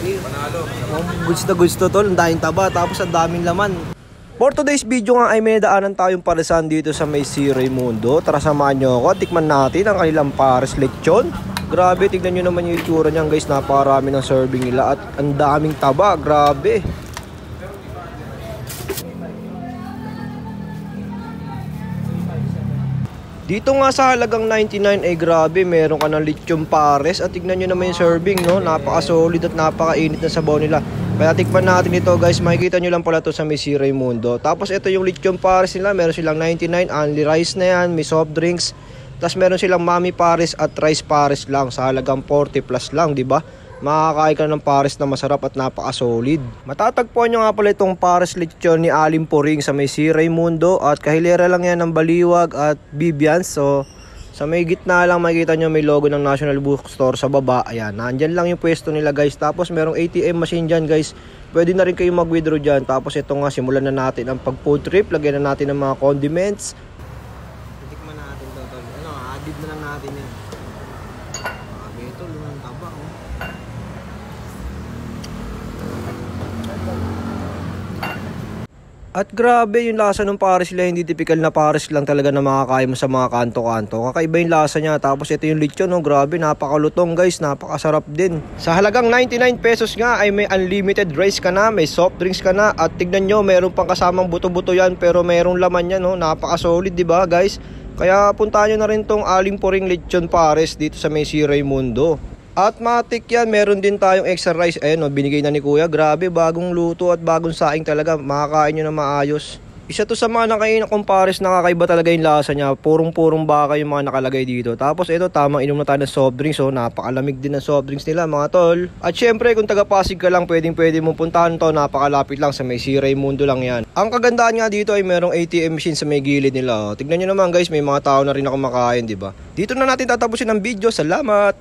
Panalo. Goods na goods to tol, ang daming taba tapos ang daming laman. For today's video nga ay may daanan tayong parisan dito sa may C. Raimundo. Tara samahan nyo ako, tikman natin ang kanilang pares lechon. Grabe, tignan nyo naman yung itsura niyan guys, napakarami ng serving nila at ang daming taba, grabe. Dito nga sa halagang 99 ay grabe, meron ka ng lechon pares at tignan nyo naman yung serving, no? Napaka-solid at napaka-init na sabaw nila. Kaya tikman natin ito guys, makikita nyo lang pala to sa may C. Raimundo. Tapos ito yung lechon pares nila, meron silang 99, only rice na yan, may soft drinks. Tapos meron silang mami pares at rice pares lang sa halagang 40 plus lang, di ba? Makakain ka ng pares na masarap at napaka-solid. Matatagpuan nyo nga pala itong pares lechon ni Aling Puring sa may C. Raimundo at kahilera lang yan ng Baliwag at Bibians. So sa may gitna lang makikita nyo may logo ng National Bookstore sa baba. Ayan, nandyan lang yung pwesto nila guys. Tapos merong ATM machine dyan guys. Pwede na rin kayo mag-withdraw dyan. Tapos ito nga, simulan na natin ang pag-food trip. Lagyan na natin ng mga condiments. Tikman natin ito. Ano, adib na lang natin yan. Ito, lumang taba oh. At grabe yung lasa ng pares nila, hindi typical na pares lang talaga na makakain mo sa mga kanto-kanto. Kakaiba yung lasa niya. Tapos ito yung lechon, no? Grabe, napakalutong guys, napakasarap din. Sa halagang 99 pesos nga ay may unlimited rice ka na, may soft drinks ka na. At tignan nyo, meron pang kasamang buto-buto yan pero merong laman yan, no? Napaka-solid, di ba guys? Kaya puntahan nyo na rin tong Aling Puring lechon pares dito sa may C. Raimundo. At matik yan, meron din tayong extra rice. Ayan o, binigay na ni kuya. Grabe, bagong luto at bagong saing talaga. Makakain nyo na maayos. Isa to sa mga nakain na pares, nakakaiba talaga yung lasa niya. Purong-purong baka yung mga nakalagay dito. Tapos ito, tamang inom na tayo ng soft drinks. So, napakalamig din ng soft drinks nila mga tol. At syempre, kung taga-Pasig ka lang, pwede mong puntahan to. Napakalapit lang, sa may C. Raimundo lang yan. Ang kagandahan nga dito ay merong ATM machine sa may gilid nila. Tignan nyo naman guys, may mga tao na rin na kumakain, diba? Dito na natin tatapusin ang video. Salamat!